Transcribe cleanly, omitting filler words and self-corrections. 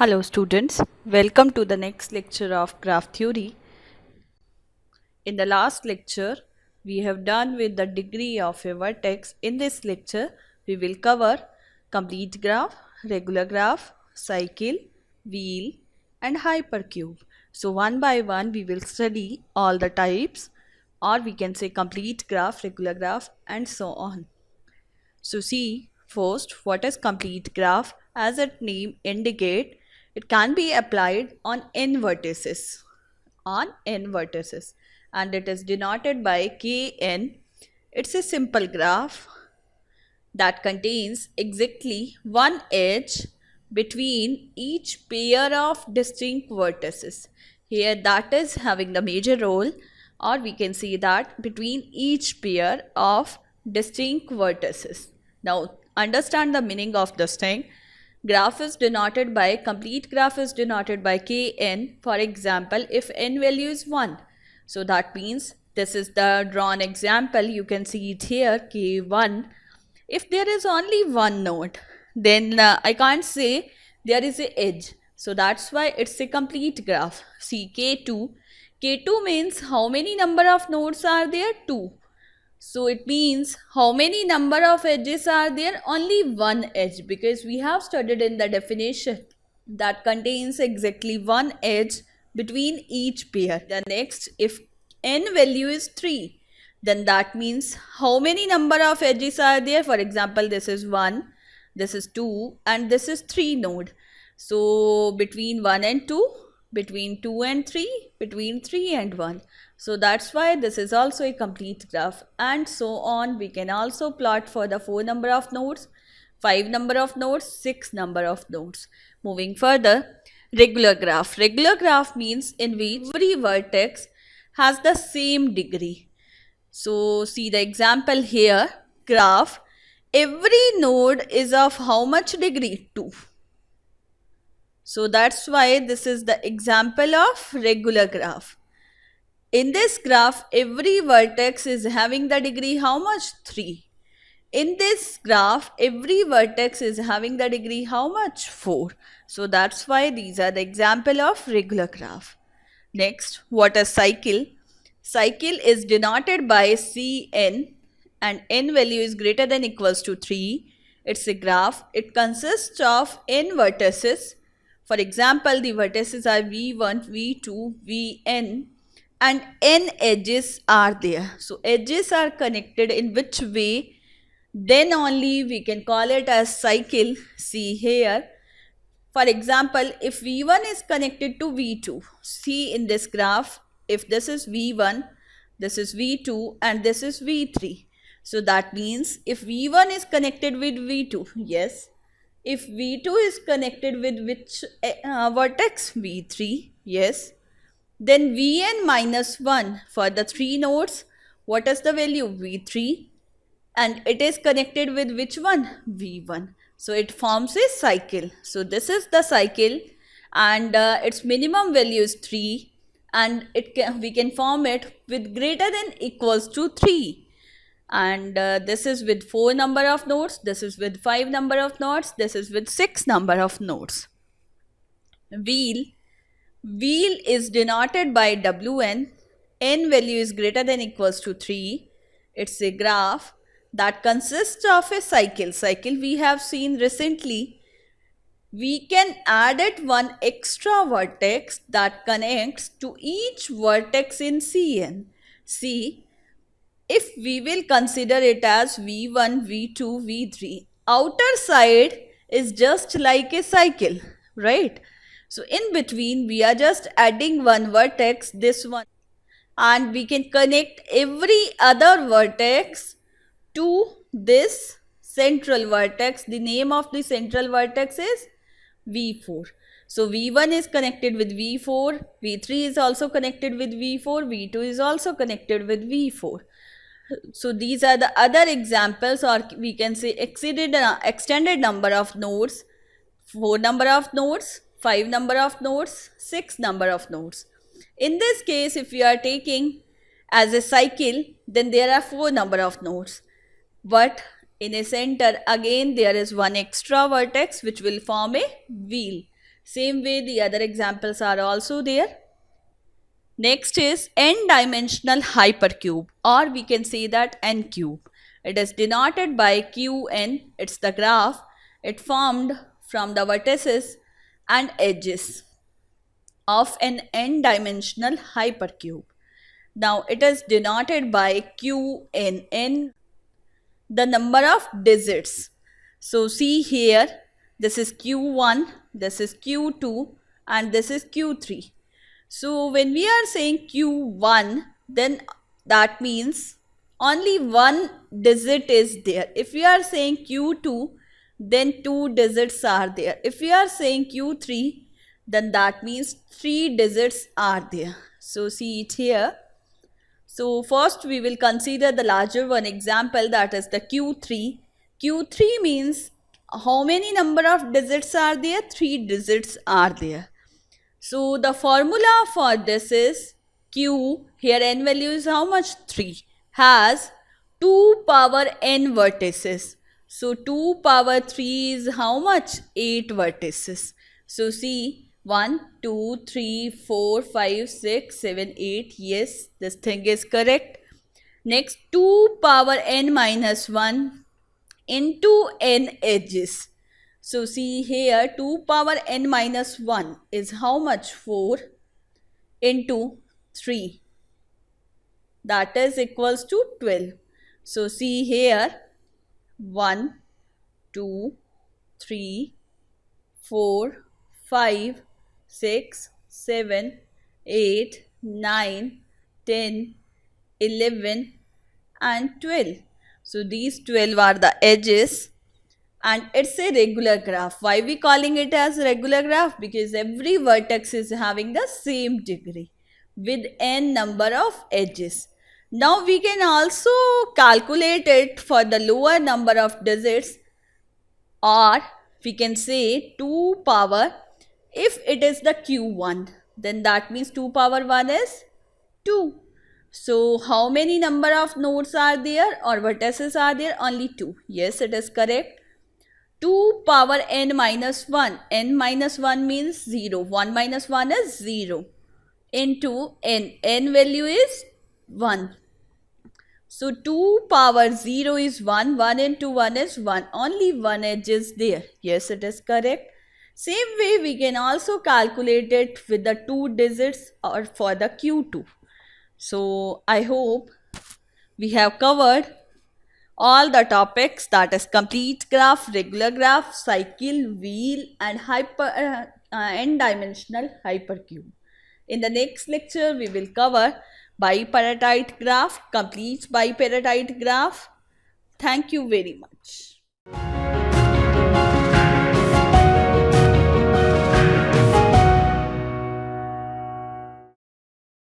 Hello students, welcome to the next lecture of graph theory. In the last lecture, we have done with the degree of a vertex. In this lecture, we will cover complete graph, regular graph, cycle, wheel and hypercube. So one by one we will study all the types, or we can say complete graph, regular graph and so on. So see first what is complete graph. As its name indicate, it can be applied on n vertices, and it is denoted by Kn. It's a simple graph that contains exactly one edge between each pair of distinct vertices. Here that is having the major role, or we can see that between each pair of distinct vertices. Now understand the meaning of this thing. Graph is denoted by, complete graph is denoted by Kn. For example, if n value is 1, so that means this is the drawn example, you can see it here, K1. If there is only one node, then I can't say there is a edge. So that's why it's a complete graph. See K2. K2 means how many number of nodes are there? 2. So it means how many number of edges are there? Only one edge, because we have studied in the definition that contains exactly one edge between each pair. The next, if n value is 3, then that means how many number of edges are there? For example, this is 1, this is 2 and this is 3 node. So between 1 and 2, between 2 and 3, between 3 and 1. So that's why this is also a complete graph, and so on. We can also plot for the 4 number of nodes, 5 number of nodes, 6 number of nodes. Moving further, regular graph. Regular graph means in which every vertex has the same degree. So see the example here, graph, every node is of how much degree? 2. So that's why this is the example of regular graph. In this graph, every vertex is having the degree how much? 3. In this graph, every vertex is having the degree how much? 4. So that's why these are the example of regular graph. Next, what is cycle? Cycle is denoted by Cn, and n value is greater than equals to 3. It's a graph. It consists of n vertices. For example, the vertices are v1, v2, vn, and n edges are there. So edges are connected in which way? Then only we can call it as cycle. See here. For example, if v1 is connected to v2, see in this graph, if this is v1, this is v2 and this is v3. So that means if v1 is connected with v2, yes. If v2 is connected with which vertex? v3, yes. Then Vn minus 1 for the 3 nodes, what is the value? V3, and it is connected with which one? V1. So it forms a cycle. So this is the cycle, and its minimum value is 3, and we can form it with greater than equals to 3. And this is with 4 number of nodes, this is with 5 number of nodes, this is with 6 number of nodes. Wheel. Wheel is denoted by Wn. N value is greater than equals to 3. It's a graph that consists of a cycle. Cycle we have seen recently. We can add it one extra vertex that connects to each vertex in Cn. See, if we will consider it as v1, v2, v3, outer side is just like a cycle, right? So in between we are just adding one vertex, this one, and we can connect every other vertex to this central vertex. The name of the central vertex is v4. So v1 is connected with v4, v3 is also connected with v4, v2 is also connected with v4. So these are the other examples, or we can say extended number of nodes, 4 number of nodes, 5 number of nodes, 6 number of nodes. In this case, if we are taking as a cycle, then there are 4 number of nodes. But in a center, again there is one extra vertex which will form a wheel. Same way the other examples are also there. Next is n-dimensional hypercube, or we can say that n cube. It is denoted by Qn. It's the graph. It formed from the vertices and edges of an n-dimensional hypercube. Now it is denoted by Qn, n the number of digits. So see here, this is Q1, this is Q2, and this is Q3. So when we are saying Q1, then that means only one digit is there. If we are saying Q2, then two digits are there. If we are saying Q3, then that means three digits are there. So see it here. So first we will consider the larger one example, that is the Q3. Q3 means how many number of digits are there? 3 digits are there. So the formula for this is Q, here n value is how much? 3, has 2 power n vertices. So 2 power 3 is how much? 8 vertices. So see, 1, 2, 3, 4, 5, 6, 7, 8. Yes, this thing is correct. Next, 2 power n minus 1 into n edges. So see here, 2 power n minus 1 is how much? 4 into 3. That is equals to 12. So see here, 1, 2, 3, 4, 5, 6, 7, 8, 9, 10, 11 and 12. So these 12 are the edges, and it's a regular graph. Why we calling it as regular graph? Because every vertex is having the same degree with n number of edges. Now we can also calculate it for the lower number of digits, or we can say 2 power. If it is the Q1, then that means 2 power 1 is 2. So how many number of nodes are there or vertices are there? Only 2. Yes, it is correct. 2 power n minus 1. N minus 1 means 0. 1 minus 1 is 0 into n. N value is 1. So 2 power 0 is 1. 1 into 1 is 1. Only one edge is there. Yes, it is correct. Same way we can also calculate it with the 2 digits or for the Q2. So I hope we have covered all the topics, that is complete graph, regular graph, cycle, wheel and n-dimensional hypercube. In the next lecture we will cover bipartite graph, complete bipartite graph. Thank you very much.